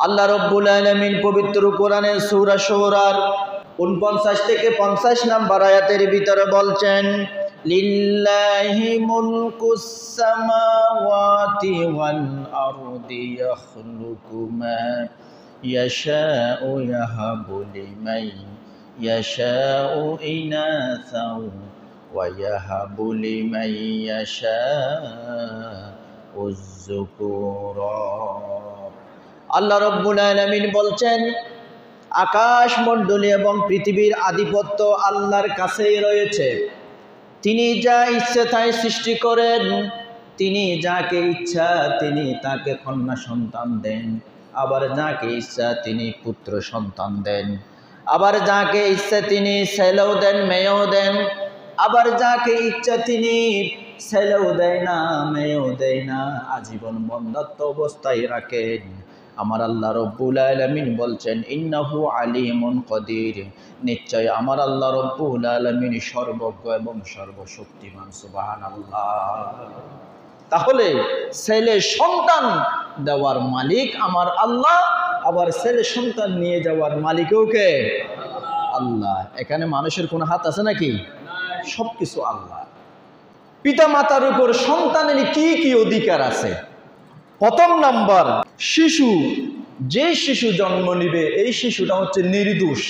আল্লাহ রাব্বুল আলামিন পবিত্র কোরআনের সূরা শুরার 49 থেকে 50 নম্বর আয়াতের ভিতরে বলছেন, লিল্লাহি মুলকুস সামাওয়াতি ওয়াল আরদি ইয়াখলুকু মা ইয়াশাউ ইয়াহাবু লিমান ইয়াশাউ ইনাসাও ওয়া ইয়াহাবু লিমান ইয়াশাউ যুকুরা। আল্লাহ রাব্বুল আলামিন বলছেন, আকাশ মণ্ডলী এবং পৃথিবীর আধিপত্য আল্লাহর কাছেই রয়েছে। তিনি যা ইচ্ছে তাই সৃষ্টি করেন। তিনি যাকে ইচ্ছা তিনি তাকে কন্যা সন্তান দেন, আবার যাকে ইচ্ছা তিনি পুত্র সন্তান দেন, আবার যাকে ইচ্ছা তিনি ছেলেও দেন মেয়েও দেন, আবার যাকে ইচ্ছা তিনি ছেলেও দেয় না মেয়েও দেয় না, আজীবন বন্ধ্যাত্ব অবস্থায় রাখেন। আমার আল্লাহ রব্বুল আলামিন বলছেন, ইন্নাহু আলিমুন কদির, নিশ্চয় আমার আল্লাহ রব্বুল আলামিন সর্বজ্ঞ এবং সর্বশক্তিমান। সুবহানাল্লাহ। তাহলে ছেলে সন্তান দেওয়ার মালিক আমার আল্লাহ, আবার ছেলে সন্তান নিয়ে যাওয়ার মালিকও কে? আল্লাহ। এখানে মানুষের কোনো হাত আছে নাকি? সবকিছু আল্লাহ। পিতা মাতার উপর সন্তানের কি কি অধিকার আছে? প্রথম নাম্বার, যে শিশু জন্ম নিবে এই শিশুটা হচ্ছে নির্দোষ,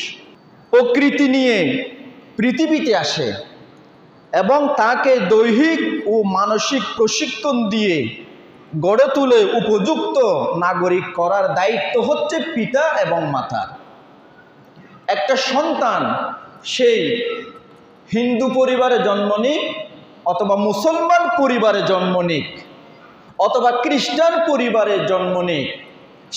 প্রকৃতি নিয়ে পৃথিবীতে আসে এবং তাকে দৈহিক ও মানসিক প্রশিক্ষণ দিয়ে গড়ে তুলে উপযুক্ত নাগরিক করার দায়িত্ব হচ্ছে পিতা এবং মাতার। একটা সন্তান সেই হিন্দু পরিবারে জন্ম নিক অথবা মুসলমান পরিবারে জন্ম নিক অথবা খ্রিস্টান পরিবারে জন্ম নিক,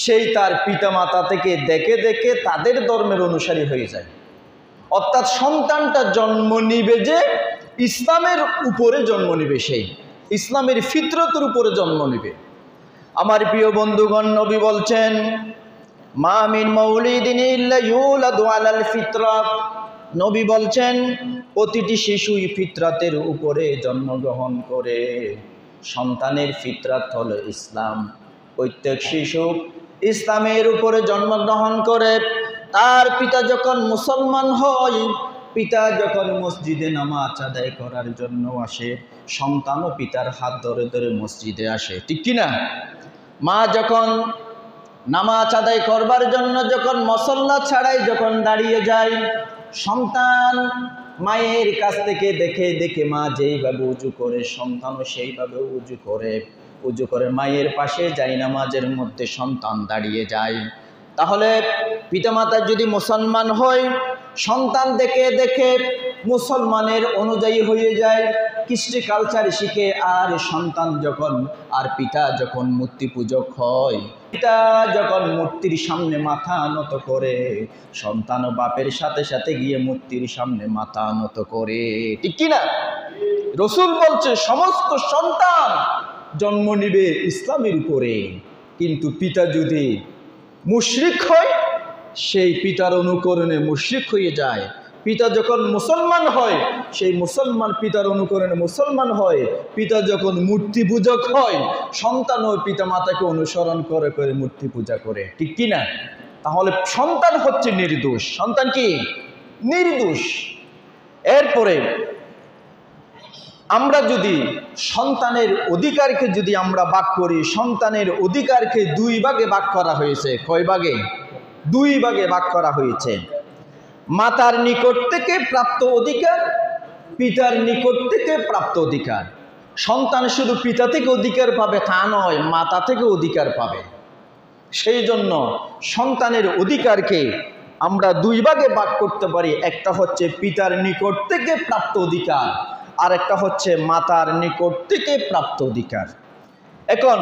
সেই তার পিতামাতা থেকে দেখে দেখে তাদের ধর্মের অনুসারী হয়ে যায়। অর্থাৎ সন্তানটা জন্ম নিবে যে ইসলামের উপরে জন্ম নিবে, সেই ইসলামের ফিতরতের উপরে জন্ম নিবে। আমার প্রিয় বন্ধুগণ, নবী বলছেন, মা মিন মাউলিদিন ইল্লা ইউলাদু আলাল ফিতরাত। নবী বলছেন, প্রতিটি শিশুই ফিতরাতের উপরে জন্মগ্রহণ করে। সন্তানের ফিতরাত হলো ইসলাম। প্রত্যেক শিশু ইসলামের উপরে জন্মগ্রহণ করে। তার পিতা যখন মুসলমান হয়, পিতা যখন মসজিদে নামাজ আদায় করার জন্য আসে, সন্তানও পিতার হাত ধরে ধরে মসজিদে আসে, ঠিক কিনা? মা যখন নামাজ আদায় করবার জন্য যখন মুসল্লা ছাড়াই যখন দাঁড়িয়ে যায়, সন্তান মায়ের কাছ থেকে দেখে দেখে মা যেইভাবে উজু করে সন্তানও সেইভাবে উজু করে মায়ের পাশে যাই নামাজের মধ্যে সন্তান দাঁড়িয়ে যায়। তাহলে পিতামাতা যদি মুসলমান হয়, সন্তান দেখে দেখে মুসলমানের অনুযায়ী হয়ে যায়, কৃষ্টি কালচার শিখে। আর সন্তান যখন পিতা যখন মূর্তি পূজক হয়, পিতা যখন মূর্তির সামনে মাথা নত করে, সন্তানও বাপের সাথে সাথে গিয়ে মূর্তির সামনে মাথা নত করে, ঠিক কিনা? রসুল বলছে, সমস্ত সন্তান জন্ম নিবে ইসলামের উপরে, কিন্তু পিতা যদি মুশরিক হয়, সেই পিতার অনুকরণে মুশরিক হয়ে যায়। পিতা যখন মুসলমান হয়, সেই মুসলমান পিতার অনুকরণে মুসলমান হয়। পিতা যখন মূর্তি পূজক হয়, সন্তানও পিতা মাতাকে অনুসরণ করে করে মূর্তি পূজা করে, ঠিক কিনা? তাহলে সন্তান হচ্ছে নির্দোষ। সন্তান কি? নির্দোষ। এরপরে আমরা যদি সন্তানের অধিকারকে যদি আমরা ভাগ করি, সন্তানের অধিকারকে দুই ভাগে ভাগ করা হয়েছে। কয় ভাগে? দুই ভাগে ভাগ করা হয়েছে। মাতার নিকট থেকে প্রাপ্ত অধিকার, পিতার নিকট থেকে প্রাপ্ত অধিকার। সন্তান শুধু পিতা থেকে অধিকার পাবে তা নয়, মাতা থেকে অধিকার পাবে। সেই জন্য সন্তানের অধিকারকে আমরা দুই ভাগে ভাগ করতে পারি। একটা হচ্ছে পিতার নিকট থেকে প্রাপ্ত অধিকার, আর একটা হচ্ছে মাতার নিকট থেকে প্রাপ্ত অধিকার। এখন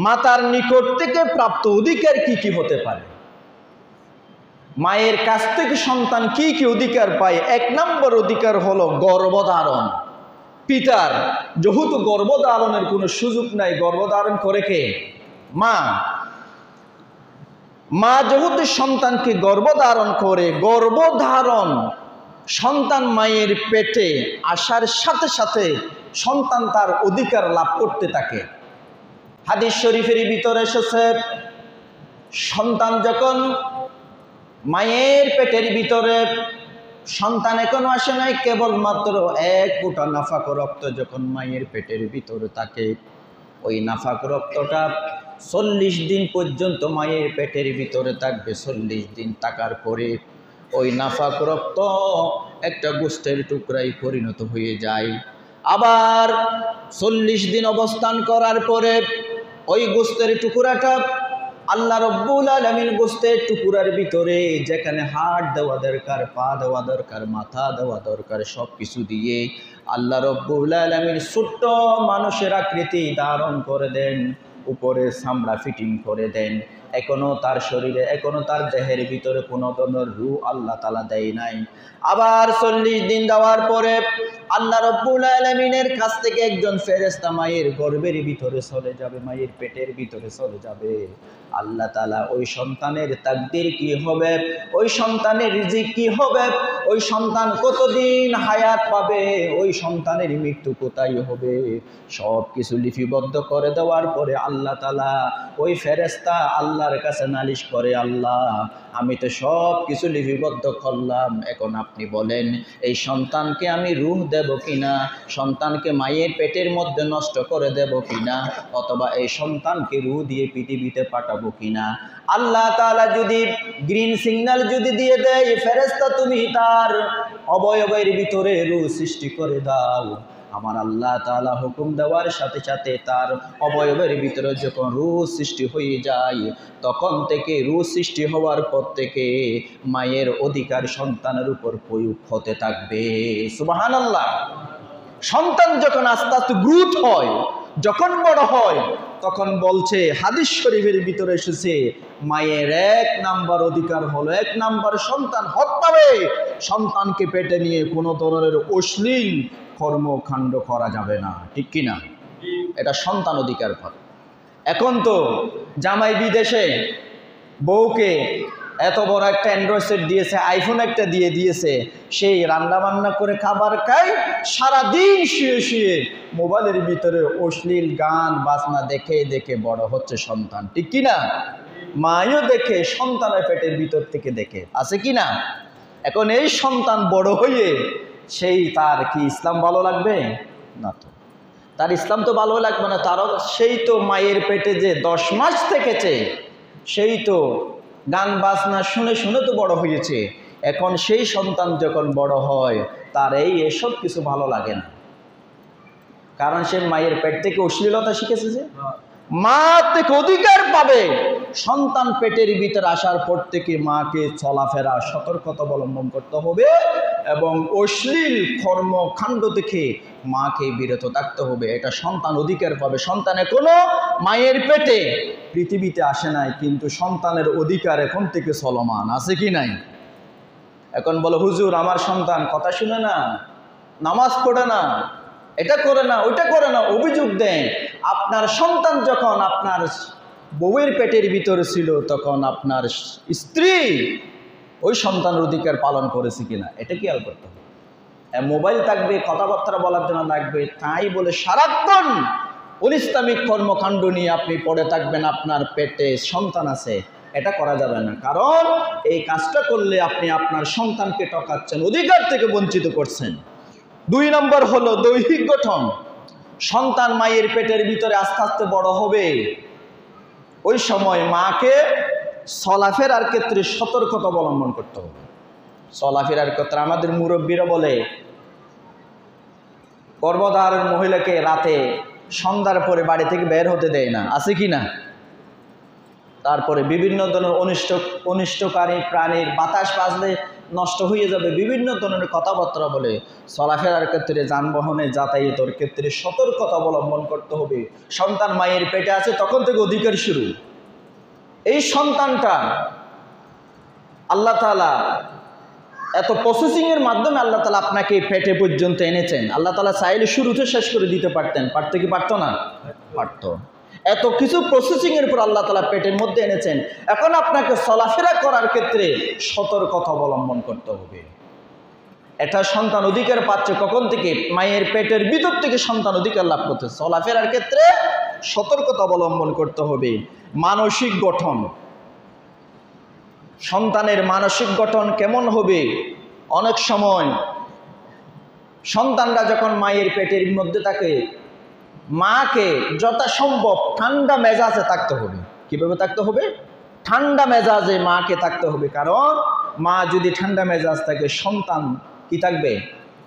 মাতার নিকট থেকে প্রাপ্ত অধিকার কি কি হতে পারে? মায়ের কাছ থেকে সন্তান কি কি অধিকার পায়? এক নম্বর অধিকার হলো গর্ভধারণ। পিতার যেহেতু গর্ভধারণের কোনো সুযোগ নাই, গর্ভধারণ করে কে? মা। মা যেহেতু সন্তানকে গর্ভধারণ করে, গর্ভধারণ সন্তান মায়ের পেটে আসার সাথে সাথে সন্তান তার অধিকার লাভ করতে থাকে। হাদিস শরীফের ভিতরে এসেছে, সন্তান যখন মায়ের পেটের ভিতরে, সন্তান এখনো আসে নাই, কেবলমাত্র এক ফোঁটা নাফাক রক্ত যখন মায়ের পেটের ভিতরে থাকে, ওই নাফাক রক্তটা 40 দিন পর্যন্ত মায়ের পেটের ভিতরে থাকবে। 40 দিন থাকার পরে ওই নাফাক রক্ত একটা গোশতের টুকরায় পরিণত হয়ে যায়। আবার 40 দিন অবস্থান করার পরে ওই গোশতের টুকরাটা আল্লাহ রব্বুল আলামিন গোশতের টুকরার ভিতরে যেখানে হাড় দেওয়া দরকার, পা দেওয়া দরকার, মাথা দেওয়া দরকার, সব কিছু দিয়ে আল্লাহ রব্বুল আলামিন ছোট্ট মানুষের আকৃতি ধারণ করে দেন, উপরে চামড়া ফিটিং করে দেন। এখনো তার শরীরে, এখনো তার দেহের ভিতরে কোনো ধরনের রূহ আল্লাহ তাআলা দেয় নাই। আবার 40 দিন দেওয়ার পরে আল্লাহ রব্বুল আলামিনের কাছ থেকে একজন ফেরেশতা মায়ের গর্ভের ভিতরে চলে যাবে, মায়ের পেটের ভিতরে চলে যাবে। আল্লাহ তাআলা ওই সন্তানের তাকদীর কি হবে, ওই সন্তানের রিজিক কি হবে, ওই সন্তান কতদিন হায়াত পাবে, ওই সন্তানের মৃত্যু কোথায় হবে, সব কিছু লিপিবদ্ধ করে দেওয়ার পরে আল্লাহ তাআলা ওই ফেরেশতা আল্লাহর কাছে নালিশ করে, আল্লাহ আমি তো সব কিছু লিপিবদ্ধ করলাম, এখন আপনি বলেন এই সন্তানকে আমি রূহ দেব কিনা, সন্তানকে মায়ের পেটের মধ্যে নষ্ট করে দেব কিনা, অথবা এই সন্তানকে রূহ দিয়ে পৃথিবীতে পাঠাবো কিনা। আল্লাহ তাআলা যদি গ্রিন সিগন্যাল যদি দিয়ে দেয়, ফেরেশতা তুমি তার অবয়বের ভিতরে রূহ সৃষ্টি করে দাও, আমার আল্লাহ তাআলা হুকুম দেওয়ার সাথে সাথে তার অবয়বের ভিতরে যখন রূহ সৃষ্টি হয়ে যায়, তখন থেকে রূহ সৃষ্টি হওয়ার পর থেকে মায়ের অধিকার সন্তানের উপর প্রয়োগ হতে থাকবে। সুবহানাল্লাহ। সন্তান যখন আস্তে আস্তে গ্রোথ হয়, যখন বড় হয়, তখন বলছে হাদিস শরীফের ভিতরে এসেছে, মায়ের 1 নাম্বার অধিকার হলো, 1 নাম্বার সন্তান হতে হবে, সন্তানকে পেটে নিয়ে কোনো ধরনের অশ্লীল কর্মকাণ্ড করা যাবে না, ঠিক কিনা? এটা সন্তান অধিকার পাবে। এখন তো জামাই বিদেশে বউকে এত বড় একটা অ্যান্ড্রয়েড সেট দিয়েছে, আইফোন একটা দিয়ে দিয়েছে, সেই রান্না বান্না করে খাবার খায়, সারাদিন শুয়ে শুয়ে মোবাইলের ভিতরে অশ্লীল গান বাজনা দেখে দেখে বড় হচ্ছে সন্তান, ঠিক কিনা? মায়ও দেখে, সন্তানের পেটের ভিতর থেকে দেখে, আছে কিনা? এখন এই সন্তান বড় হয়ে সেই তার কি ইসলাম ভালো লাগবে না? তো তার ইসলাম তো ভালো লাগবে না। তারও সেই তো মায়ের পেটে যে 10 মাস থেকেছে, সেই তো গান বাজনা শুনে শুনে তো বড় হয়েছে। এখন সেই সন্তান যখন বড় হয়, তার এসব কিছু ভালো লাগে না, কারণ সে মায়ের পেট থেকে অশ্লীলতা শিখেছে, যে মা থেকে অধিকার পাবে। সন্তান পেটের ভিতরে আসার পর থেকে মাকে চলাফেরা সতর্কতা অবলম্বন করতে হবে এবং অশ্লীল কর্মকাণ্ড থেকে মাকে বিরত থাকতে হবে। এটা সন্তান অধিকার পাবে। সন্তান কোনো মায়ের পেটে পৃথিবীতে আসে নাই, কিন্তু সন্তানের অধিকার এখন থেকে চলমান, আছে কি নাই? এখন বলো, হুজুর আমার সন্তান কথা শুনে না, নামাজ পড়ে না, এটা করে না, ওইটা করে না, অভিযোগ দেন। আপনার সন্তান যখন আপনার বউয়ের পেটের ভিতরে ছিল, তখন আপনার স্ত্রী ওই সন্তানের অধিকার পালন করেছে কিনা, এটা খেয়াল করতে হবে। মোবাইল থাকবে, কথাবার্তা বলার জন্য লাগবে, তাই বলে সারাক্ষণ অনিসলামিক কর্মকাণ্ড নিয়ে আপনি পড়ে থাকবেন, আপনার পেটে সন্তান আছে, এটা করা যাবে না। কারণ এই কাজটা করলে আপনি আপনার সন্তানকে ঠকাচ্ছেন, অধিকার থেকে বঞ্চিত করছেন। 2 নম্বর হলো দৈহিক গঠন। সন্তান মায়ের পেটের ভিতরে আস্তে আস্তে বড় হবে, ওই সময় মাকে চলাফেরার ক্ষেত্রে সতর্কতা অবলম্বন করতে হবে। চলাফেরার ক্ষেত্রে আমাদের মুরব্বীরা বলে, গর্ভধারণ মহিলাকে রাতে সন্ধ্যার পরে বাড়ি থেকে বের হতে দেয় না, আছে কি না? তারপরে বিভিন্ন ধরনের অনিষ্টকারী প্রাণীর বাতাস বাজলে নষ্ট হয়ে যাবে, বিভিন্ন ধরনের কথাবার্তা বলে। চলাফেরার ক্ষেত্রে, যানবাহনে যাতায়াতের ক্ষেত্রে সতর্কতা অবলম্বন করতে হবে। সন্তান মায়ের পেটে আছে, তখন থেকে অধিকার শুরু। এই সন্তানটা আল্লাহ তাআলা এত প্রসেসিংয়ের মাধ্যমে আল্লাহ তাআলা আপনাকে পেটে পর্যন্ত এনেছেন। আল্লাহ তাআলা চাইলে শুরুতে শেষ করে দিতে পারতেন, পারতে কি পারতো না? পারত। এত কিছু প্রসেসিংয়ের পর আল্লাহ তাআলা পেটের মধ্যে এনেছেন। এখন আপনাকে চলাফেরা করার ক্ষেত্রে সতর্কতা অবলম্বন করতে হবে। এটা সন্তান অধিকার পাচ্ছে কখন থেকে? মায়ের পেটের ভিতর থেকে সন্তান অধিকার লাভ করতে। চলাফেরার ক্ষেত্রে সতর্কতা অবলম্বন করতে হবে। মানসিক গঠন, সন্তানের মানসিক গঠন কেমন হবে? অনেক সময় সন্তানরা যখন মায়ের পেটের মধ্যে থাকে, মাকে যথাসম্ভব ঠান্ডা মেজাজে থাকতে হবে। কিভাবে থাকতে হবে? ঠান্ডা মেজাজে মাকে থাকতে হবে। কারণ মা যদি ঠান্ডা মেজাজ থাকে, সন্তান কি থাকবে?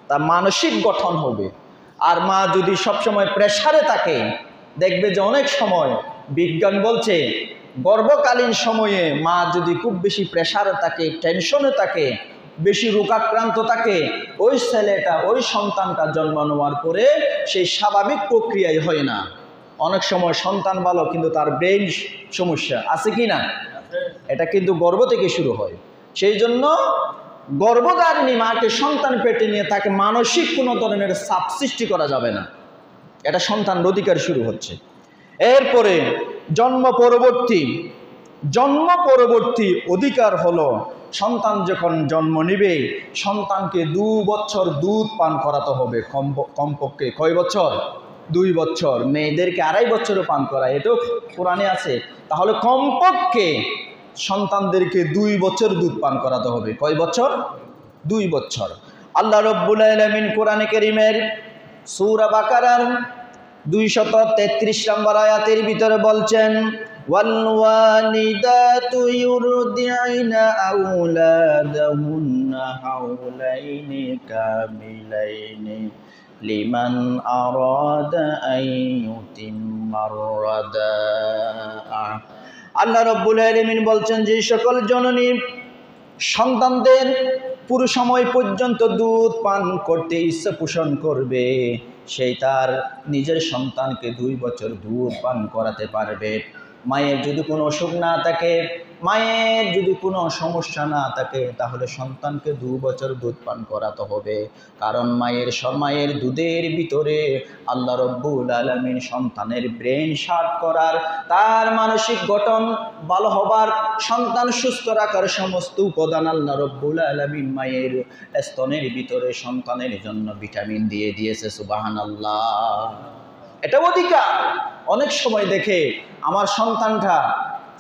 তার মানসিক গঠন হবে। আর মা যদি সবসময় প্রেসারে থাকে, দেখবে যে অনেক সময় বিজ্ঞান বলছে গর্ভকালীন সময়ে মা যদি খুব বেশি প্রেসারে থাকে, টেনশনে থাকে, বেশি রোগাক্রান্ত থাকে, ওই ছেলেটা, ওই সন্তানটা জন্ম নেওয়ার পরে সেই স্বাভাবিক প্রক্রিয়াই হয় না। অনেক সময় সন্তান ভালো কিন্তু তার ব্রেন সমস্যা আছে কি না? এটা কিন্তু গর্ভ থেকে শুরু হয়। সেই জন্য গর্ভধারিণী মাকে সন্তান পেটে নিয়ে তাকে মানসিক কোনো ধরনের চাপ সৃষ্টি করা যাবে না। এটা সন্তানের অধিকার শুরু হচ্ছে। এরপরে জন্ম পরবর্তী অধিকার হলো সন্তান যখন জন্ম নিবে, সন্তানকে 2 বছর দুধ পান করাতে হবে। কমপক্ষে কয় বছর? 2 বছর। মেয়েদেরকে 2.5 বছরও পান করায়, এটাও কোরআনে আছে। তাহলে কমপক্ষে সন্তানদেরকে 2 বছর দুধ পান করাতে হবে। কয় বছর? 2 বছর। আল্লাহ রব্বুল আলামিন কোরআনে কারীমের সূরা বাকারার 233 নম্বর আয়াতের ভিতরে বলছেন, ওয়াল ওয়ালিদাতু ইউরদি'না আওলাদাহুন্না হাওলাইনি কামিলাইনি লিমান আরাদা আন ইউতিম্মার রাদাআ। আল্লাহ রব্বুল আলামিন বলছেন, যে সকল জননী সন্তানদের পুরো সময় পর্যন্ত দুধ পান করতে ইচ্ছা পোষণ করবে, সেই তার নিজের সন্তানকে 2 বছর দুধ পান করাতে পারবে। মায়ের যদি কোনো অসুখ না থাকে, মায়ের যদি কোনো সমস্যা না থাকে, তাহলে সন্তানকে 2 বছর দুধ পান করাতে হবে। কারণ মায়ের দুধের ভিতরে আল্লাহ রব্বুল আলামিন সন্তানের ব্রেন শার্প করার, তার মানসিক গঠন ভালো হবার, সন্তান সুস্থ রাখার সমস্ত উপাদান আল্লাহ রব্বুল আলামিন মায়ের স্তনের ভিতরে সন্তানের জন্য ভিটামিন দিয়ে দিয়েছে। সুবহানাল্লাহ। এটা অধিকার। অনেক সময় দেখে আমার সন্তানটা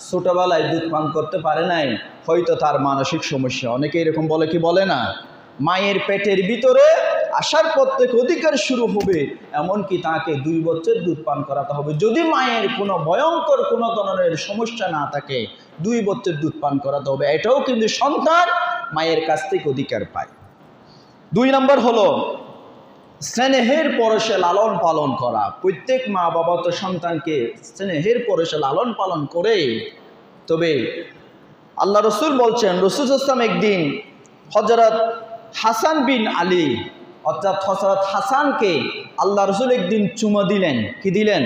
ছোটবেলায় দুধ পান করতে পারে নাই, হয়তো তার মানসিক সমস্যা। অনেকে এরকম বলে কি বলে না? মায়ের পেটের ভিতরে আসার পর থেকে অধিকার শুরু হবে, এমনকি তাকে 2 বছর দুধ পান করাতে হবে। যদি মায়ের কোনো ভয়ঙ্কর কোনো ধরনের সমস্যা না থাকে, 2 বছর দুধ পান করাতে হবে। এটাও কিন্তু সন্তান মায়ের কাছ থেকে অধিকার পায়। 2 নম্বর হলো স্নেহের পরশে লালন পালন করা। প্রত্যেক মা বাবা তো সন্তানকে স্নেহের পরশে লালন পালন করে। তবে আল্লাহ রসুল বলছেন, রসুল ইসলাম একদিন হযরত হাসান বিন আলী অর্থাৎ হযরত হাসানকে আল্লাহ রসুল একদিন চুমো দিলেন। কি দিলেন?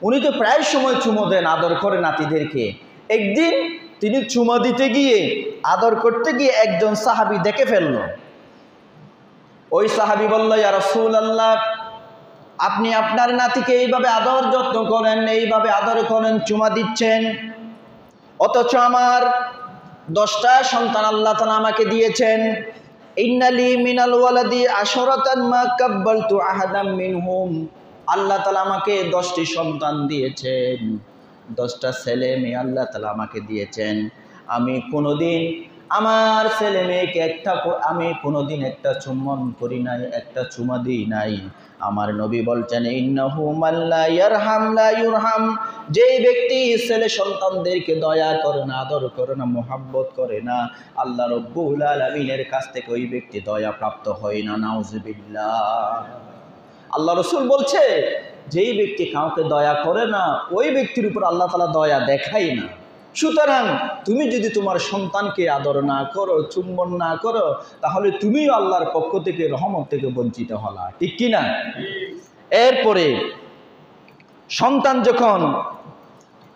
উনি তো প্রায় সময় চুমো দেন, আদর করে নাতিদেরকে। একদিন তিনি চুমো দিতে গিয়ে, আদর করতে গিয়ে একজন সাহাবী দেখে ফেলল। ওই সাহাবী বলল, ইয়া রাসূলুল্লাহ, আপনি আপনার নাতিকে এইভাবে আদর যত্ন করেন, এইভাবে আদর করেন, চুমা দিচ্ছেন, অথচ আমার 10টা সন্তান আল্লাহ তাআলা আমাকে দিয়েছেন। ইন্নালি মিনাল ওয়ালাদি আশরাতান মা কাব্বালতু আহাদাম মিনহুম। আল্লাহ তাআলা আমাকে 10টি সন্তান দিয়েছেন, 10টা ছেলে মেয়ে আল্লাহ তাআলা আমাকে দিয়েছেন। আমি কোনোদিন আমার ছেলে মেয়েকে একটা চুম্বন করি নাই, একটা চুমা দিই নাই। আমার নবী বলছেন, ইন্নাহু মান লা ইয়ারহাম লা ইউরহাম। যেই ব্যক্তি ছেলে সন্তানদেরকে দয়া করে না, আদর করে না, মোহাব্বত করে না, আল্লাহ রব্বুল আলামিনের কাছ থেকে ওই ব্যক্তি দয়া প্রাপ্ত হয় না। নাউজুবিল্লাহ। আল্লাহ রসুল বলছে, যেই ব্যক্তি কাউকে দয়া করে না, ওই ব্যক্তির উপর আল্লাহ তাআলা দয়া দেখায় না। সুতরাং তুমি যদি তোমার সন্তানকে আদর না করো, চুম্বন না করো, তাহলে তুমিও আল্লাহর পক্ষ থেকে, রহমত থেকে বঞ্চিত হলা। ঠিক কি না? এরপরে সন্তান যখন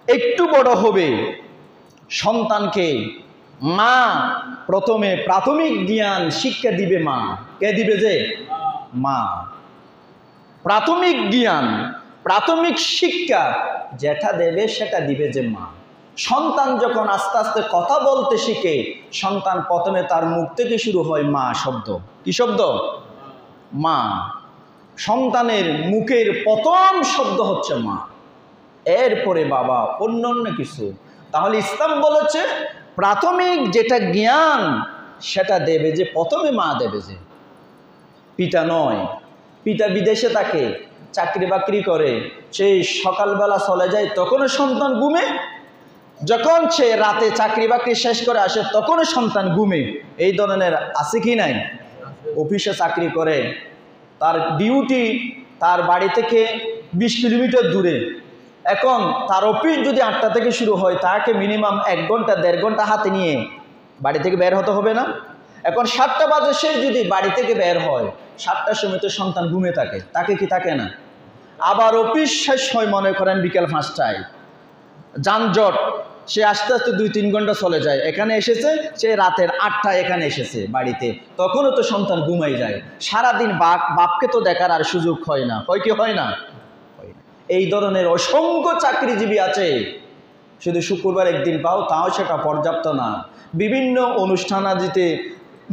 একটু বড় হবে, সন্তানকে মা প্রথমে প্রাথমিক জ্ঞান শিক্ষা দিবে। মা কে দিবে? যে মা। প্রাথমিক জ্ঞান, প্রাথমিক শিক্ষা যেটা দেবে সেটা দিবে যে মা। সন্তান যখন আস্তে আস্তে কথা বলতে শিখে, সন্তান প্রথমে তার মুখ থেকে শুরু হয় মা শব্দ। কি শব্দ? মা। সন্তানের মুখের প্রথম শব্দ হচ্ছে মা, এরপরে বাবা, অন্য কিছু। তাহলে ইসলাম বলেছে প্রাথমিক যেটা জ্ঞান সেটা দেবে যে প্রথমে মা দেবে, যে পিতা নয়। পিতা বিদেশে থাকে, চাকরি বাকরি করে, সেই সকালবেলা চলে যায় তখনও সন্তান ঘুমে, যখন সে রাতে চাকরি বাকরি শেষ করে আসে তখনও সন্তান ঘুমে। এই ধরনের আছে কি নাই? অফিসে চাকরি করে, তার ডিউটি তার বাড়ি থেকে 20 কিলোমিটার দূরে। এখন তার অফিস যদি 8টা থেকে শুরু হয়, তাকে মিনিমাম 1 ঘন্টা 1.5 ঘন্টা হাতে নিয়ে বাড়ি থেকে বের হতে হবে না? এখন 7টা বাজে সে যদি বাড়ি থেকে বের হয়, 7টার সময় তো সন্তান ঘুমে থাকে, তাকে কি থাকে না? আবার অফিস শেষ হয় মনে করেন বিকেল 5টায়, যানজট, সে আস্তে আস্তে 2-3 ঘন্টা চলে যায়, এখানে এসেছে সে রাতের 8টায় এখানে এসেছে বাড়িতে, তখনও তো সন্তান ঘুমাই যায়। সারাদিন বাপকে তো দেখার আর সুযোগ হয় না, হয় কি হয় না? এই ধরনের অসংখ্য চাকরিজীবী আছে, শুধু শুক্রবার একদিন পাও, তাও সেটা পর্যাপ্ত না। বিভিন্ন অনুষ্ঠানাদিতে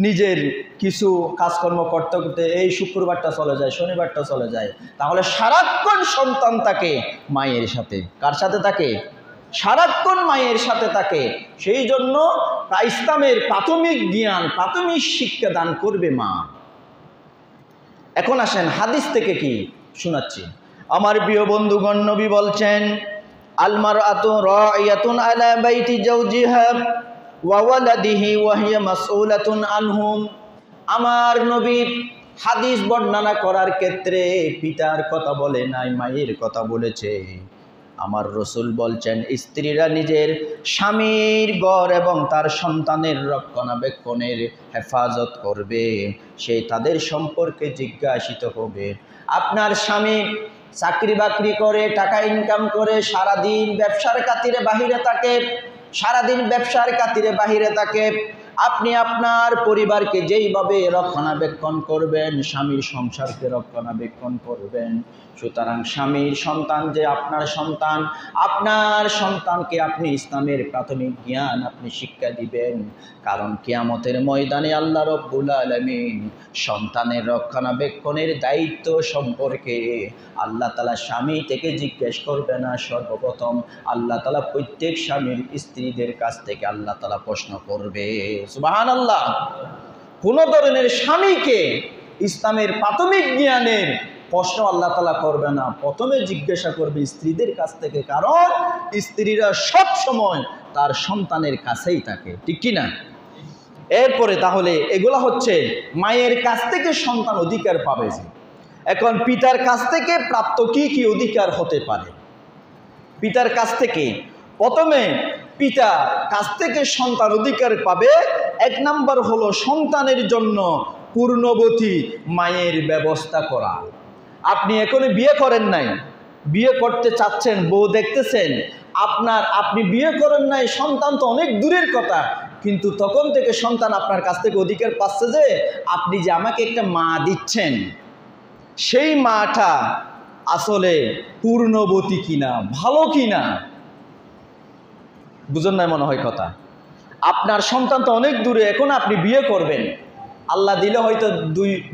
নিজের কিছু কাজকর্ম করতে করতে এই শুক্রবারটা চলে যায়, শনিবারটা চলে যায়। তাহলে সারাক্ষণ সন্তান থাকে মায়ের সাথে। কার সাথে থাকে? সারাক্ষণ মায়ের সাথে থাকে। সেই জন্য ইসলামের প্রাথমিক জ্ঞান, প্রাথমিক শিক্ষা দান করবে মা। এখন আসেন হাদিস থেকে কি শোনাচ্ছি। আমার প্রিয় বন্ধুগণ, নবী বলছেন, আল মারআতু রাইয়াতুন আলা বাইতি জাওজিহা ওয়া ওয়ালাদিহি ওয়া হিয়া মাসউলাতুন আনহুম। আমার নবী হাদিস বর্ণনা করার ক্ষেত্রে পিতার কথা বলে নাই, মায়ের কথা বলেছে। আমার রসুল বলছেন, স্ত্রীরা নিজের স্বামীর ঘর এবং তার সন্তানের রক্ষণাবেক্ষণের হেফাজত করবে, সে তাদের সম্পর্কে জিজ্ঞাসিত হবে। আপনার স্বামী চাকরি বাকরি করে, টাকা ইনকাম করে, সারাদিন ব্যবসার খাতিরে বাহিরে থাকে, আপনি আপনার পরিবারকে যেইভাবে রক্ষণাবেক্ষণ করবেন, স্বামীর সংসারকে রক্ষণাবেক্ষণ করবেন। সুতরাং স্বামীর সন্তান যে আপনার সন্তান, আপনার সন্তানকে আপনি ইসলামের প্রাথমিক জ্ঞান আপনি শিক্ষা দিবেন। কারণ কিয়ামতের ময়দানে আল্লাহ রব্বুল আলামিন সন্তানের রক্ষণাবেক্ষণের দায়িত্ব সম্পর্কে আল্লাহ তাআলা স্বামী থেকে জিজ্ঞেস করবে না। সর্বপ্রথম আল্লাহ তাআলা প্রত্যেক স্বামীর স্ত্রীদের কাছ থেকে আল্লাহ তাআলা প্রশ্ন করবে। সুবহানাল্লাহ। কোন ধরনের স্বামীকে ইসলামের প্রাথমিক জ্ঞানের প্রশ্ন আল্লাহ তাআলা করবে না, প্রথমে জিজ্ঞাসা করবে স্ত্রীদের কাছ থেকে। কারণ স্ত্রীরা সব সময় তার সন্তানের কাছেই থাকে, ঠিক কি না? এরপরে তাহলে এগুলা হচ্ছে মায়ের কাছ থেকে সন্তান অধিকার পাবে। যে এখন পিতার কাছ থেকে প্রাপ্ত কি কি অধিকার হতে পারে? পিতার কাছ থেকে প্রথমে পিতা কাছ থেকে সন্তান অধিকার পাবে। 1 নাম্বার হলো সন্তানের জন্য পূর্ণবতী মায়ের ব্যবস্থা করা। আপনি এখনো বিয়ে করেন নাই, বিয়ে করতে চাচ্ছেন, বউ দেখতেছেন, আপনি বিয়ে করেন নাই, সন্তান তো অনেক দূরের কথা, কিন্তু তখন থেকে সন্তান আপনার কাছ থেকে অধিকার পাচ্ছে যে আপনি যে আমাকে একটা মা দিচ্ছেন, সেই মাটা আসলে পূর্ণবতী কিনা, ভালো কিনা। বুঝেন না মনে হয় কথা? আপনার সন্তান তো অনেক দূরে, এখন আপনি বিয়ে করবেন, আল্লাহ দিলে হয়তো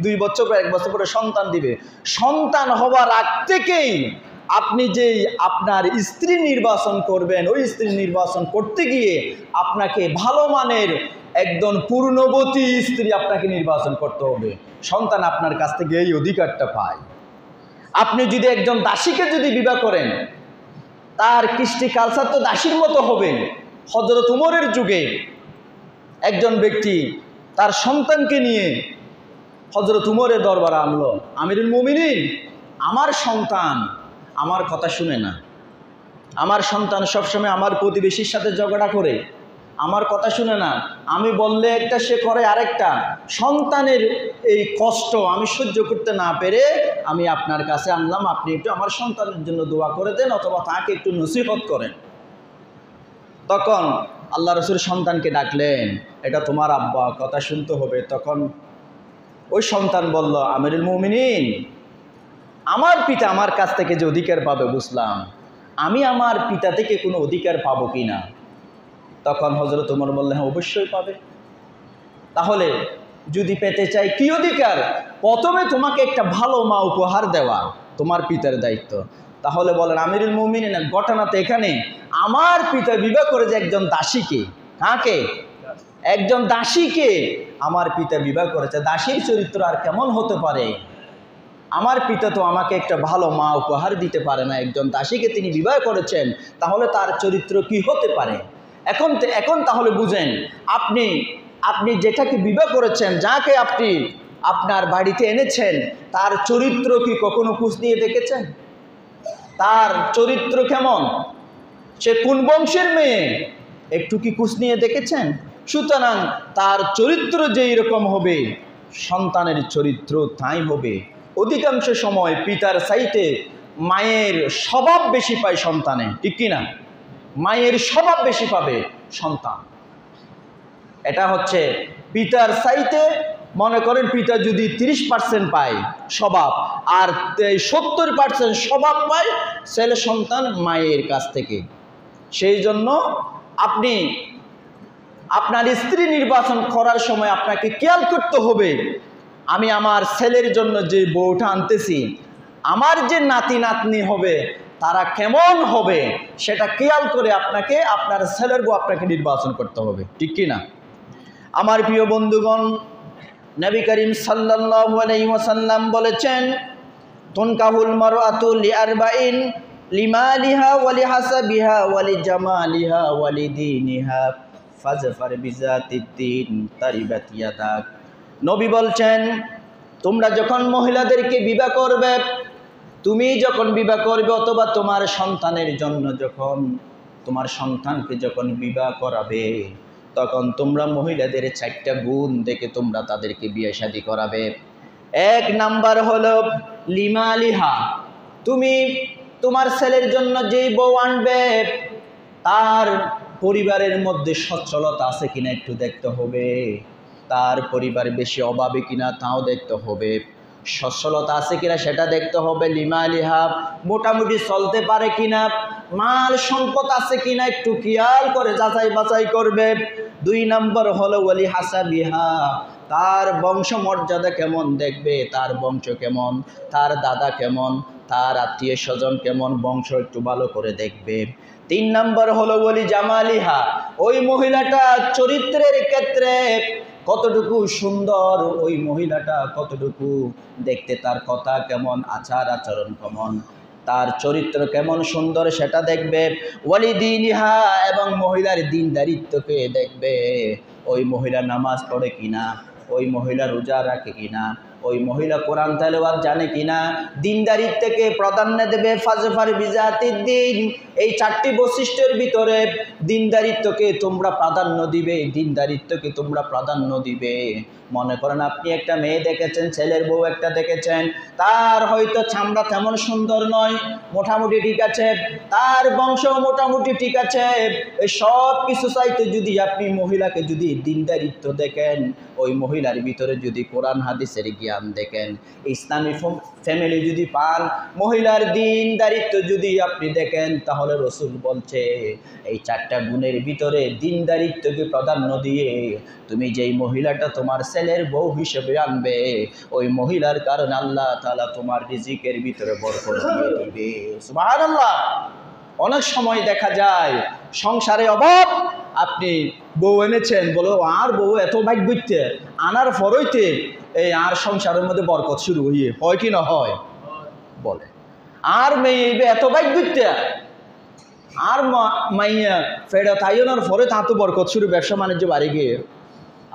2 বছর পর 1 বছর পরে সন্তান দিবে। সন্তান হওয়ার আগ থেকেই আপনি যেই আপনার স্ত্রী নির্বাচন করবেন, ওই স্ত্রী নির্বাচন করতে গিয়ে আপনাকে ভালো মানের একজন পূর্ণবতী স্ত্রী আপনাকে নির্বাচন করতে হবে। সন্তান আপনার কাছ থেকে এই অধিকারটা পায়। আপনি যদি একজন দাসীকে যদি বিবাহ করেন, তার কৃষ্টি কালচার তো দাসীর মতো হবে। হযরত উমরের যুগে একজন ব্যক্তি তার সন্তানকে নিয়ে হযরত উমরের দরবারে আনলো, আমিরুল মুমিনিন, আমার সন্তান আমার কথা শুনে না, আমার সন্তান সবসময় আমার প্রতিবেশীর সাথে ঝগড়া করে, আমার কথা শুনে না, আমি বললে একটা সে করে আরেকটা। সন্তানের এই কষ্ট আমি সহ্য করতে না পেরে আমি আপনার কাছে আনলাম, আপনি একটু আমার সন্তানের জন্য দোয়া করে দেন অথবা তাকে একটু নসিহত করেন। তখন আল্লাহ রাসূল সন্তানকে ডাকলেন, এটা তোমার আব্বা, কথা শুনতে হবে। তখন ওই সন্তান বলল, আমিরুল মুমিনিন, আমার পিতা আমার কাছ থেকে যে অধিকার পাবে বুঝলাম, আমি আমার পিতা থেকে কোনো অধিকার পাবো কি না? তখন হযরত ওমর বললেন, হ্যাঁ অবশ্যই পাবে। তাহলে যদি পেতে চাই কি অধিকার? প্রথমে তোমাকে একটা ভালো মা উপহার দেওয়া তোমার পিতার দায়িত্ব। তাহলে বলেন আমিরুল মুমিনিন, ঘটনা তো এখানে, আমার পিতা বিবাহ করেছে একজন দাসীকে। কাকে? একজন দাসীকে আমার পিতা বিবাহ করেছে। দাসীর চরিত্র আর কেমন হতে পারে? আমার পিতা তো আমাকে একটা ভালো মা উপহার দিতে পারে না, একজন দাসীকে তিনি বিবাহ করেছেন, তাহলে তার চরিত্র কি হতে পারে? এখন তাহলে বুঝেন, আপনি যেটাকে বিবাহ করেছেন, যাকে আপনি আপনার বাড়িতে এনেছেন, তার চরিত্র কি কখনো খোঁজ নিয়ে দেখেছেন? তার চরিত্র কেমন, সে কোন বংশের মেয়ে, একটু কি খোঁজ নিয়ে দেখেছেন? সুতরাং তার চরিত্র যেই রকম হবে, সন্তানের চরিত্র তাই হবে। অধিকাংশ সময় পিতার চাইতে মায়ের স্বভাব বেশি পায় সন্তানে, ঠিক কিনা? মায়ের স্বভাব বেশি পাবে সন্তান। এটা হচ্ছে পিতার চাইতে, মনে করেন পিতা যদি 30% পায় স্বভাব, আর 70% স্বভাব পায় ছেলে সন্তান মায়ের কাছ থেকে। সেই জন্য আপনি আপনার স্ত্রী নির্বাচন করার সময় আপনাকে খেয়াল করতে হবে, আমি আমার ছেলের জন্য যে বউটা আনতেছি, আমার যে নাতি নাতনি হবে তারা কেমন হবে, সেটা খেয়াল করে আপনাকে আপনার ছেলের বউ আপনাকে নির্বাচন করতে হবে, ঠিক কিনা? আমার প্রিয় বন্ধুগণ, নবী করিম সাল্লাল্লাহু আলাইহি ওয়াসাল্লাম বলেছেন, তুনকাহুল মারআতু লিআরবাইন, লিমালিহা ওয়া লিহাসাবিহা ওয়া লিজামালিহা ওয়া লিদীনিহা ফাজফার বিজাতিদ্দিন তারিবাত ইয়াদাক। নবী বলছেন, তোমরা যখন মহিলাদেরকে বিবাহ করবে, তুমি যখন বিবাহ করবে, অথবা তোমার সন্তানের জন্য যখন তোমার সন্তানকে যখন বিবাহ করাবে, তখন তোমরা মহিলাদের 4টা গুণ দেখে তোমরা তাদেরকে বিয়ে শাদী করাবে। 1 নাম্বার হলো লিমালিহা, তুমি তোমার ছেলের জন্য যেই বউ আনবে তার পরিবারের মধ্যে সচ্ছলতা আছে কিনা একটু দেখতে হবে, তার পরিবার বেশি অভাবে কিনা তাও দেখতে হবে, সচ্ছলতা আছে কিনা সেটা দেখতে হবে। লিমালিহা, মোটামুটি চলতে পারে কিনা, মাল সম্পদ আছে কিনা একটু খেয়াল করে যাচাই বাছাই করবে। 2 নম্বর হলো ওয়ালি হাসাবিহা, তার বংশ মর্যাদা কেমন দেখবে, তার বংশ কেমন, তার দাদা কেমন, তার আত্মীয় স্বজন কেমন, বংশ একটু ভালো করে দেখবে। 3 নম্বর হলো ওয়ালি জামালিহা, ওই মহিলাটা চরিত্রের ক্ষেত্রে কতটুকু সুন্দর, ওই মহিলাটা কতটুকু দেখতে, তার কথা কেমন, আচার আচরণ কেমন, তার চরিত্র কেমন সুন্দর সেটা দেখবে। ওয়ালি দীনিহা, এবং মহিলার দিনদারিত্বকে দেখবে, ওই মহিলা নামাজ পড়ে কিনা, ওই মহিলা রোজা রাখে কিনা, ওই মহিলা কোরআন তেলাওয়াত জানে কিনা, দিনদারিত্বকে প্রাধান্য দেবে। ফাজফার বিজাতিদ্দিন, এই 4টি বৈশিষ্ট্যের ভিতরে দিনদারিত্বকে তোমরা প্রাধান্য দিবে, দিনদারিত্বকে তোমরা প্রাধান্য দিবে। মনে করেন আপনি একটা মেয়ে দেখেছেন, ছেলের বউ একটা দেখেছেন, তার হয়তো চামড়া তেমন সুন্দর নয়, মোটামুটি ঠিক আছে, তার বংশ মোটামুটি ঠিক আছে, এই সব কিছু চাইতে যদি আপনি মহিলাকে যদি দিনদারিত্ব দেখেন, ওই মহিলার ভিতরে যদি কোরআন হাদিসের জ্ঞান দেখেন, ইসলামী ফ্যামিলি যদি পান, মহিলার দিনদারিত্ব যদি আপনি দেখেন, তাহলে রাসূল বলছে এই 4টা গুণের ভিতরে দিনদারিত্বকে প্রাধান্য দিয়ে তুমি যেই মহিলাটা তোমার ছেলের বউ হিসেবে আনবে, ওই মহিলার কারণে আল্লাহ তাআলা তোমার রিজিকের ভিতরে বরকত দিয়ে দিবে। সুবহানাল্লাহ। অনেক সময় দেখা যায় সংসারে অভাব, আপনি বউ এনেছেন, বলো আর বউ এত ভাগ্যতে, আনার পরইতে এই আর সংসারের মধ্যে বরকত শুরু হয় কি না হয়? বলে আর মেয়ে এত ভাগ্যতে, আর মাইয়া ফেরা তাইনার পরে তা তো বরকত শুরু, ব্যবসা বাণিজ্য বাড়ি গিয়ে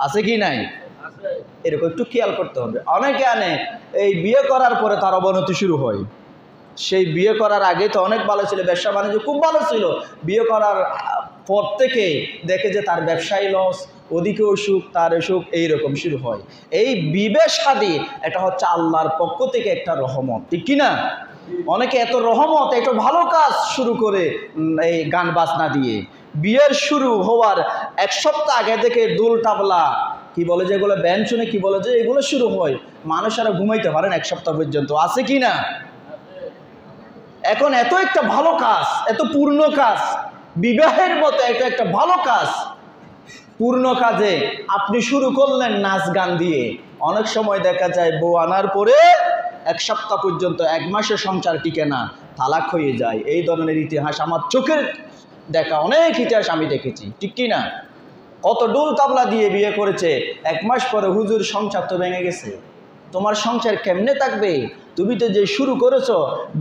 আছে কি নাই? এরকম একটু খেয়াল করতে হবে। অনেকে আনে এই বিয়ে করার পরে তার অবনতি শুরু হয়। সেই বিয়ে করার আগে তো অনেক ভালো ছিল, ব্যবসা বাণিজ্য খুব ভালো ছিল, বিয়ে করার পর থেকে দেখে যে তার ব্যবসায় লস, ওদিকে অসুখ, তার অসুখ, এইরকম শুরু হয়। এই বিবাহ শাদী এটা হচ্ছে আল্লাহর পক্ষ থেকে একটা রহমত, ঠিক কিনা? অনেকে এত রহমত, এত ভালো কাজ শুরু করে এই গান বাজনা দিয়ে। বিয়ের শুরু হওয়ার 1 সপ্তাহ আগে থেকে দুল টাবলা কি বলে, যেগুলো ব্যান্ড শুনে কি বলে, যে এগুলো শুরু হয়, মানুষেরা ঘুমাইতে পারেন 1 সপ্তাহ পর্যন্ত, আছে কি না? এখন এত একটা ভালো কাজ, এত পূর্ণ কাজ, বিবাহের মতো এটা একটা ভালো কাজ, পূর্ণ কাজে আপনি শুরু করলেন নাচ গান দিয়ে। অনেক সময় দেখা যায় বউ আনার পরে এক সপ্তাহ পর্যন্ত, এক মাসের সংসার টিকে না, তালাক হয়ে যায়। এই ধরনের ইতিহাস আমার চোখের দেখা অনেক ইতিহাস আমি দেখেছি, ঠিক কি না? কত ডোল তাবলা দিয়ে বিয়ে করেছে, এক মাস পরে হুজুর সংসার তো ভেঙে গেছে। তোমার সংসার কেমনে থাকবে? তুমি তো যে শুরু করেছো,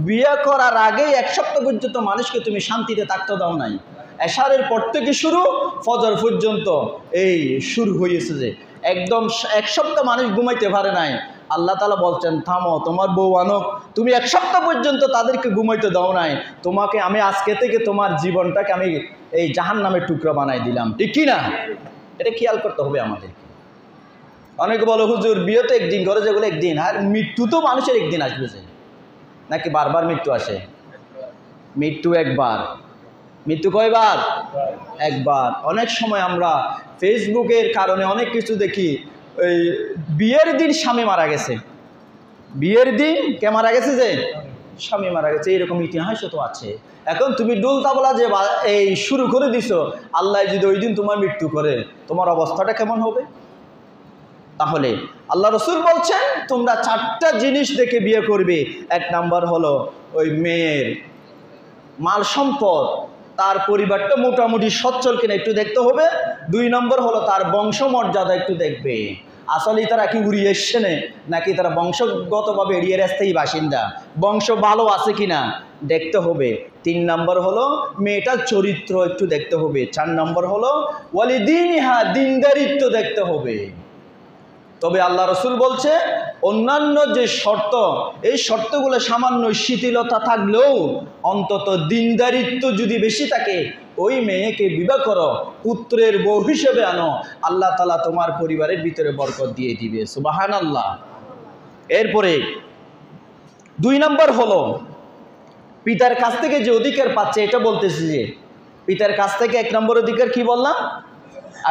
বিয়ে করার আগেই এক সপ্তাহ পর্যন্ত মানুষকে তুমি শান্তিতে থাকতে দাও নাই। এশারের পর থেকে শুরু ফজর পর্যন্ত এই শুরু হয়েছে যে একদম এক সপ্তাহ মানুষ ঘুমাইতে পারে নাই। আল্লাহ তাআলা বলছেন থামো, তোমার বউ আনক, তুমি এক সপ্তাহ পর্যন্ত তাদেরকে ঘুমাইতে দাও নাই, তোমাকে আমি আজকে থেকে তোমার জীবনটাকে আমি এই জাহান্নামের টুকরা বানাই দিলাম, ঠিক কি না? এটা খেয়াল করতে হবে আমাদের। অনেকে বলো হুজুর বিয়ে তো একদিন করে, যেগুলো একদিন, আর মৃত্যু তো মানুষের একদিন আসবে যে, নাকি বারবার মৃত্যু আসে? মৃত্যু একবার। মৃত্যু কয়বার? একবার। অনেক সময় আমরা ফেসবুকের কারণে অনেক কিছু দেখি, ওই বিয়ের দিন স্বামী মারা গেছে, বিয়ের দিন কে মারা গেছে? যে স্বামী মারা গেছে, এরকম ইতিহাসও তো আছে। এখন তুমি ডোল তাবলা যে এই শুরু করে দিছো, আল্লাহ যদি ওই দিন তোমার মৃত্যু করে, তোমার অবস্থাটা কেমন হবে? তাহলে আল্লাহ রসুল বলছেন তোমরা 4টা জিনিস দেখে বিয়ে করবে। এক নাম্বার হলো ওই মেয়ের মাল সম্পদ, তার পরিবারটা মোটামুটি সচ্ছল কিনা একটু দেখতে হবে। 2 নম্বর হলো তার বংশমর্যাদা একটু দেখবে, আসলে তারা কি উড়িয়ে এসছে নাকি তারা বংশগতভাবে এড়িয়ে রাস্তায় বাসিন্দা, বংশ ভালো আছে কিনা দেখতে হবে। 3 নম্বর হলো মেয়েটার চরিত্র একটু দেখতে হবে। 4 নম্বর হলো ওয়ালিদিনহা, দিনদারিত্ব দেখতে হবে। তবে আল্লাহ রসুল বলছে অন্যান্য যে শর্ত, এই শর্তগুলো সামান্য শিথিলতা থাকলেও অন্তত দিনদারিত্ব যদি বেশি থাকে, ওই মেয়েকে বিবাহ করো, পুত্রের বউ হিসেবে আনো, আল্লাহ তাআলা তোমার পরিবারের ভিতরে বরকত দিয়ে দিবে, সুবহানাল্লাহ। এরপরে 2 নম্বর হলো পিতার কাছ থেকে যে অধিকার পাচ্ছে, এটা বলতেছি যে পিতার কাছ থেকে 1 নম্বর অধিকার কি বললাম?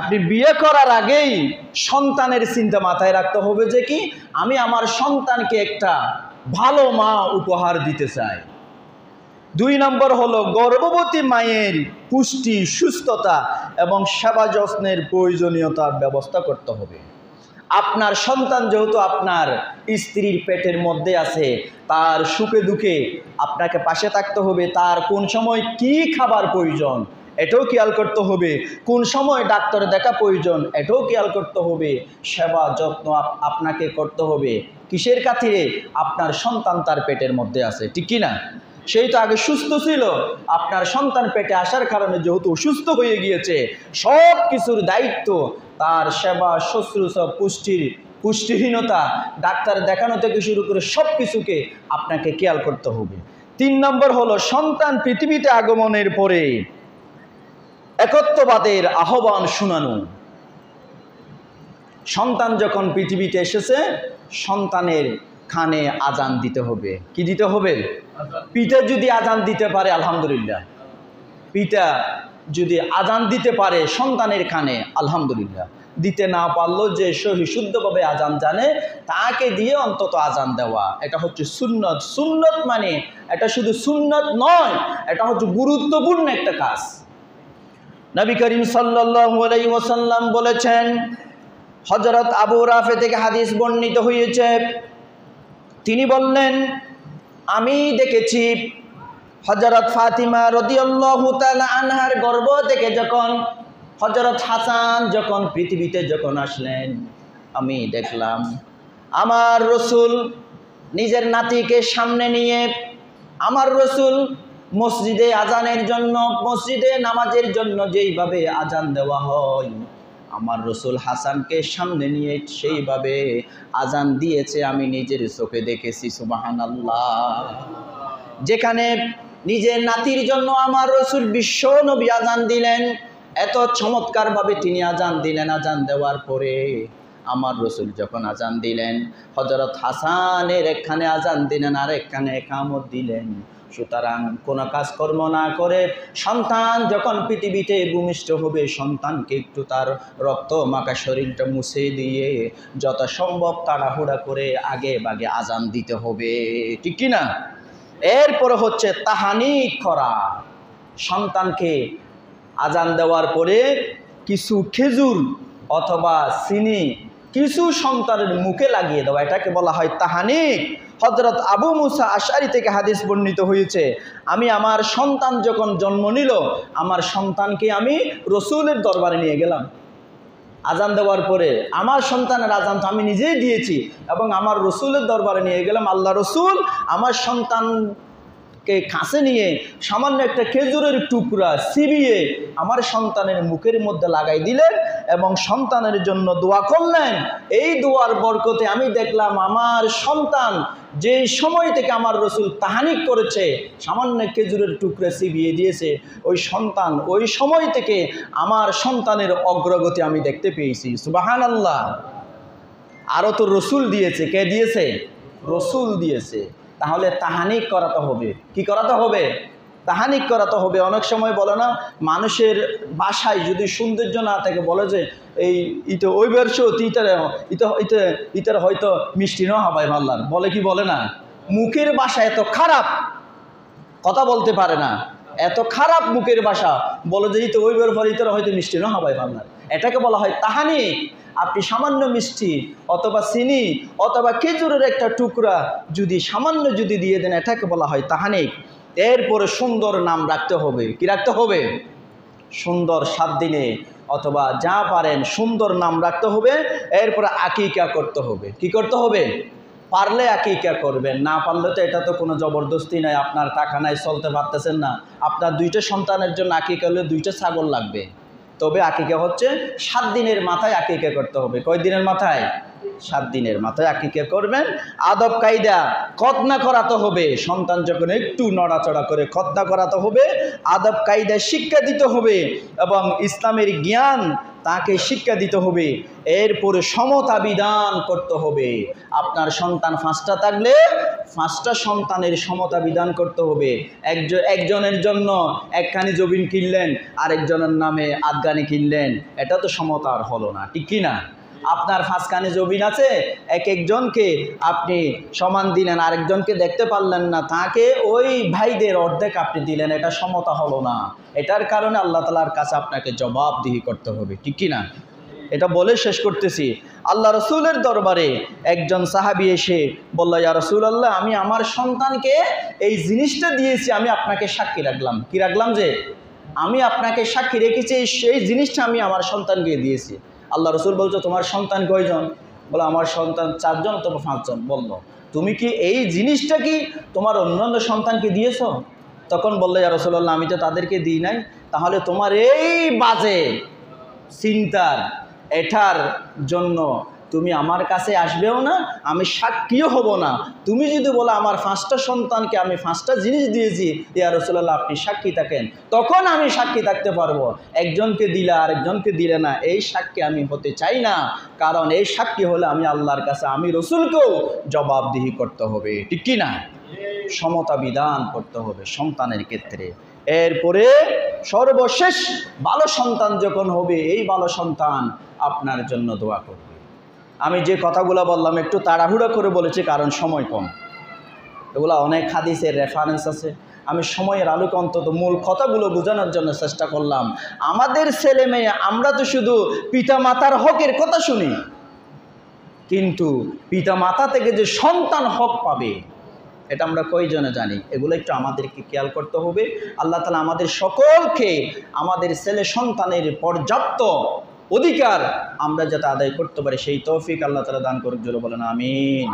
আপনি বিয়ে করার আগেই সন্তানের চিন্তা মাথায় রাখতে হবে যে কি আমি আমার সন্তানকে একটা ভালো মা উপহার দিতে চাই। 2 নম্বর হলো গর্ভবতী মায়ের পুষ্টি, সুস্থতা এবং সেবা যত্নের প্রয়োজনীয়তার ব্যবস্থা করতে হবে। আপনার সন্তান যেহেতু আপনার স্ত্রীর পেটের মধ্যে আছে, তার সুখে দুঃখে আপনাকে পাশে থাকতে হবে। তার কোন সময় কি খাবার প্রয়োজন এটাও খেয়াল করতে হবে, কোন সময় ডাক্তার দেখা প্রয়োজন এটাও খেয়াল করতে হবে। সেবা যত্ন আপনাকে করতে হবে। কিসের খাতিরে? আপনার সন্তান তার পেটের মধ্যে আছে, ঠিক কি না? সেই তো আগে সুস্থ ছিল, আপনার সন্তান পেটে আসার কারণে যেহেতু অসুস্থ হয়ে গিয়েছে, সব কিছুর দায়িত্ব তার সেবা শুশ্রূষা, পুষ্টিহীনতা, ডাক্তার দেখানো থেকে শুরু করে সব কিছুকে আপনাকে খেয়াল করতে হবে। 3 নম্বর হলো সন্তান পৃথিবীতে আগমনের পরে একত্ববাদের আহ্বান শোনানো। সন্তান যখন পৃথিবীতে এসেছে, সন্তানের কানে আজান দিতে হবে। কি দিতে হবে? পিতা যদি আজান দিতে পারে আলহামদুলিল্লাহ, পিতা যদি আজান দিতে পারে সন্তানের কানে আলহামদুলিল্লাহ, দিতে না পারলেও যে সহি শুদ্ধভাবে আজান জানে তাকে দিয়ে অন্তত আজান দেওয়া, এটা হচ্ছে সুন্নত। সুন্নত মানে এটা শুধু সুন্নত নয়, এটা হচ্ছে গুরুত্বপূর্ণ একটা কাজ। নবী করিম সাল্লাল্লাহু আলাইহি ওয়াসাল্লাম বলেছেন, হযরত আবু রাফি থেকে হাদিস বর্ণিত হয়েছে, তিনি বললেন আমি দেখেছি হযরত ফাতিমা রাদিয়াল্লাহু তাআলা আনহার গর্ভ থেকে যখন হযরত হাসান যখন পৃথিবীতে যখন আসলেন, আমি দেখলাম আমার রসুল নিজের নাতিকে সামনে নিয়ে, আমার রসুল মসজিদে আজানের জন্য, মসজিদে নামাজের জন্য যেইভাবে আজান দেওয়া হয়, আমার রসুল হাসানকে সামনে নিয়ে সেইভাবে আজান দিয়েছে, আমি নিজের চোখে দেখেছি, সুবহানাল্লাহ। যেখানে নিজের নাতির জন্য আমার রসুল বিশ্ব নবী আজান দিলেন, এত চমৎকারভাবে তিনি আজান দিলেন। আজান দেওয়ার পরে আমার রসুল যখন আজান দিলেন, হযরত হাসানের একখানে আজান দিলেন আর একখানে ইকামত দিলেন। সুতরাং কোনো কাজকর্ম না করে সন্তান যখন পৃথিবীতে ভূমিষ্ঠ হবে, সন্তানকে একটু তার রক্ত মাখা শরীরটা মুছে দিয়ে যত সম্ভব তাড়াহুড়া করে আগে বাগে আজান দিতে হবে, ঠিক কি না? এরপরে হচ্ছে তাহানিক করা। সন্তানকে আজান দেওয়ার পরে কিছু খেজুর অথবা চিনি কিছু সন্তানের মুখে লাগিয়ে দেওয়া, এটাকে বলা হয় তাহানিক। হযরত আবু মুসা আশআরী থেকে হাদিস বর্ণিত হয়েছে, আমি আমার সন্তান যখন জন্ম নিল, আমার সন্তানকে আমি রসুলের দরবারে নিয়ে গেলাম। আজান দেওয়ার পরে আমার সন্তানের আজান তো আমি নিজেই দিয়েছি এবং আমার রসুলের দরবারে নিয়ে গেলাম। আল্লাহ রসুল আমার সন্তানকে কাছে নিয়ে সামান্য একটা খেজুরের টুকরা চিবিয়ে আমার সন্তানের মুখের মধ্যে লাগাই দিলেন এবং সন্তানের জন্য দোয়া করলেন। এই দোয়ার বরকতে আমি দেখলাম আমার সন্তান যে সময় থেকে আমার রসুল তাহানিক করেছে, সামান্য খেজুরের টুকরা চিবিয়ে দিয়েছে, ওই সন্তান ওই সময় থেকে আমার সন্তানের অগ্রগতি আমি দেখতে পেয়েছি। সুবহানাল্লাহ। আরও তো রসুল দিয়েছে। কে দিয়েছে? রসুল দিয়েছে। তাহলে তাহানিক করাতে হবে। কি করাতে হবে? তাহানিক করাতে হবে। অনেক সময় বলে না, মানুষের বাসায় যদি সৌন্দর্য না থাকে বলে যে এই ইতে ওই বর্ষ ইতার হয়তো মিষ্টি না হবাই ভাল্লার, বলে কি বলে না? মুখের বাসা এত খারাপ, কথা বলতে পারে না, এত খারাপ মুখের বাসা, বলে যে ইতে ওই পর ইতার হয়তো মিষ্টি না হবাই ভাল্লার, এটাকে বলা হয় তাহানিক। আপনি সামান্য মিষ্টি অথবা চিনি অথবা খেজুরের একটা টুকরা যদি সামান্য যদি দিয়ে দেন, এটাকে বলা হয় তাহানিক। এরপরে সুন্দর নাম রাখতে হবে। কি রাখতে হবে? সুন্দর 7 দিনে অথবা যা পারেন সুন্দর নাম রাখতে হবে। এরপরে আকিকা করতে হবে। কি করতে হবে? পারলে আকিকা করবেন, না পারলে তো এটা তো কোনো জবরদস্তি নাই। আপনার টাকা নাই, চলতে পারতেছেন না, আপনার 2টা সন্তানের জন্য আকিকা হলে 2টা ছাগল লাগবে। তবে আকিকা হচ্ছে 7 দিনের মাথায় আকিকা করতে হবে। কয় দিনের মাথায়? 7 দিনের মাথায় আকিকা করবেন। আদব কায়দা খতনা করাতে হবে। সন্তান যখন একটু নড়াচড়া করে খতনা করাতে হবে, আদব কায়দা শিক্ষা দিতে হবে এবং ইসলামের জ্ঞান তাকে শিক্ষা দিতে হবে। এরপরে সমতা বিধান করতে হবে। আপনার সন্তান 5টা থাকলে 5টা সন্তানের সমতা বিধান করতে হবে। একজনের জন্য 1খানি জমিন কিনলেন, আরেকজনের নামে 8খানি কিনলেন, এটা তো সমতার হলো না, ঠিক কি না? আপনার 5খানি জমিন আছে, একজনকে আপনি সমান দিলেন, আরেকজনকে দেখতে পারলেন না, তাকে ওই ভাইদের অর্ধেক আপনি দিলেন, এটা সমতা হলো না। এটার কারণে আল্লাহ তাআলার কাছে আপনাকে জবাবদিহি করতে হবে, ঠিক কি না? এটা বলে শেষ করতেছি। আল্লাহ রসুলের দরবারে একজন সাহাবী এসে বলল, ইয়া রাসূলুল্লাহ, আমি আমার সন্তানকে এই জিনিসটা দিয়েছি, আমি আপনাকে সাক্ষী রাখলাম। কি রাখলাম? যে আমি আপনাকে সাক্ষী রেখেছি, সেই জিনিসটা আমি আমার সন্তানকে দিয়েছি। আল্লাহ রসুল বলছো, তোমার সন্তান কয়জন? বলে, আমার সন্তান 4 জন অথবা 5 জন। বলল, তুমি কি এই জিনিসটা কি তোমার অন্যান্য সন্তানকে দিয়েছো? তখন বললো, ইয়া রাসূলুল্লাহ, আমি তো তাদেরকে দিই নাই। তাহলে তোমার এই বাজে চিন্তার এটার জন্য তুমি আমার কাছে আসবেও না, আমি সাক্ষীও হব না। তুমি যদি বলো আমার 5টা সন্তানকে আমি 5টা জিনিস দিয়েছি, ইয়া রাসূলুল্লাহ আপনি সাক্ষী থাকেন, তখন আমি সাক্ষী থাকতে পারবো। একজনকে দিলে আরেকজনকে দিলে না, এই সাক্ষী আমি হতে চাই না। কারণ এই সাক্ষী হলে আমি আল্লাহর কাছে আমি রসুলকেও জবাবদিহি করতে হবে, ঠিক কি না? সমতা বিধান করতে হবে সন্তানের ক্ষেত্রে। এরপরে সর্বশেষ ভালো সন্তান যখন হবে, এই ভালো সন্তান আপনার জন্য দোয়া করবে। আমি যে কথাগুলো বললাম একটু তাড়াহুড়ো করে বলেছি, কারণ সময় কম। এগুলো অনেক হাদিসের রেফারেন্স আছে। আমি সময়ের আলোকে অন্তত মূল কথাগুলো বোঝানোর জন্য চেষ্টা করলাম। আমাদের ছেলে মেয়ে, আমরা তো শুধু পিতা মাতার হকের কথা শুনি, কিন্তু পিতা মাতা থেকে যে সন্তান হক পাবে এটা আমরা কয়জনে জানি? এগুলো একটু আমাদেরকে খেয়াল করতে হবে। আল্লাহ তাআলা আমাদের সকলকে আমাদের ছেলে সন্তানের পর্যাপ্ত অধিকার আমরা যাতে আদায় করতে পারি সেই তৌফিক আল্লাহ তাআলা দান করুক। জোরে বলেন আমিন।